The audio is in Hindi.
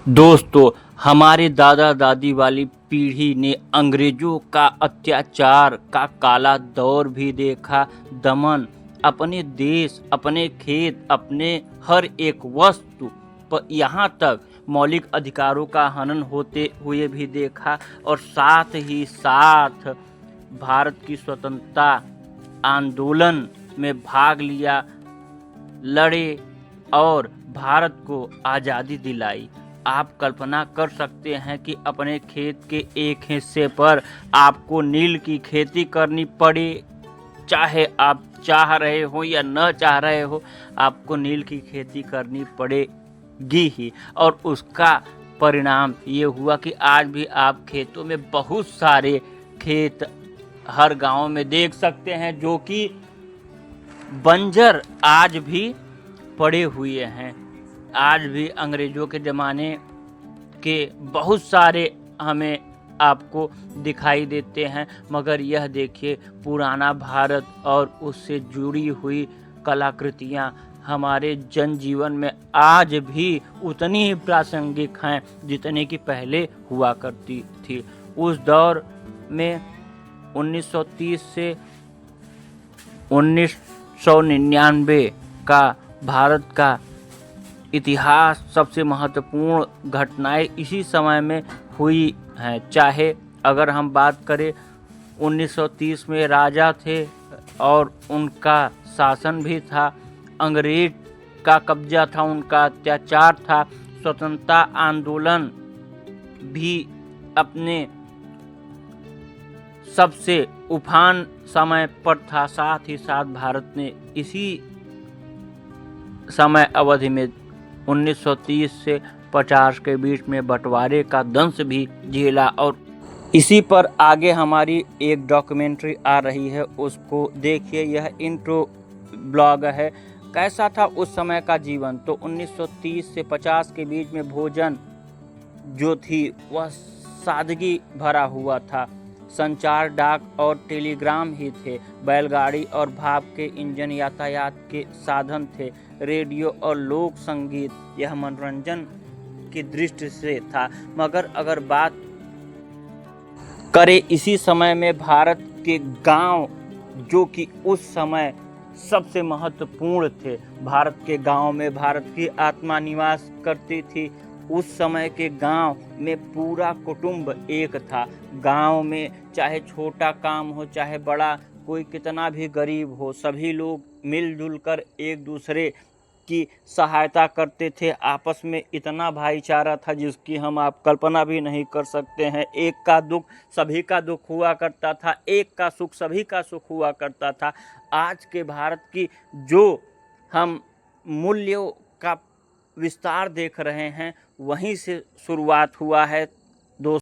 दोस्तों, हमारे दादा दादी वाली पीढ़ी ने अंग्रेजों का अत्याचार का काला दौर भी देखा। दमन अपने देश, अपने खेत, अपने हर एक वस्तु पर यहाँ तक मौलिक अधिकारों का हनन होते हुए भी देखा और साथ ही साथ भारत की स्वतंत्रता आंदोलन में भाग लिया, लड़े और भारत को आज़ादी दिलाई। आप कल्पना कर सकते हैं कि अपने खेत के एक हिस्से पर आपको नील की खेती करनी पड़े, चाहे आप चाह रहे हो या न चाह रहे हो, आपको नील की खेती करनी पड़ेगी ही। और उसका परिणाम ये हुआ कि आज भी आप खेतों में बहुत सारे खेत हर गांव में देख सकते हैं जो कि बंजर आज भी पड़े हुए हैं। आज भी अंग्रेजों के ज़माने के बहुत सारे हमें आपको दिखाई देते हैं, मगर यह देखिए पुराना भारत और उससे जुड़ी हुई कलाकृतियाँ हमारे जनजीवन में आज भी उतनी ही प्रासंगिक हैं जितने कि पहले हुआ करती थी। उस दौर में 1930 से 1999 का भारत का इतिहास सबसे महत्वपूर्ण घटनाएं इसी समय में हुई हैं। चाहे अगर हम बात करें 1930 में राजा थे और उनका शासन भी था, अंग्रेज का कब्जा था, उनका अत्याचार था, स्वतंत्रता आंदोलन भी अपने सबसे उफान समय पर था। साथ ही साथ भारत ने इसी समय अवधि में 1930 से 50 के बीच में बंटवारे का दंश भी झेला। और इसी पर आगे हमारी एक डॉक्यूमेंट्री आ रही है, उसको देखिए। यह इंट्रो ब्लॉग है। कैसा था उस समय का जीवन? तो 1930 से 50 के बीच में भोजन जो थी वह सादगी भरा हुआ था। संचार डाक और टेलीग्राम ही थे। बैलगाड़ी और भाप के इंजन यातायात के साधन थे। रेडियो और लोक संगीत यह मनोरंजन की दृष्टि से था। मगर अगर बात करें इसी समय में भारत के गांव, जो कि उस समय सबसे महत्वपूर्ण थे, भारत के गांव में भारत की आत्मा निवास करती थी। उस समय के गांव में पूरा कुटुंब एक था। गांव में चाहे छोटा काम हो चाहे बड़ा, कोई कितना भी गरीब हो, सभी लोग मिलजुल कर एक दूसरे की सहायता करते थे। आपस में इतना भाईचारा था जिसकी हम आप कल्पना भी नहीं कर सकते हैं। एक का दुख सभी का दुख हुआ करता था, एक का सुख सभी का सुख हुआ करता था। आज के भारत की जो हम मूल्यों का विस्तार देख रहे हैं, वहीं से शुरुआत हुआ है।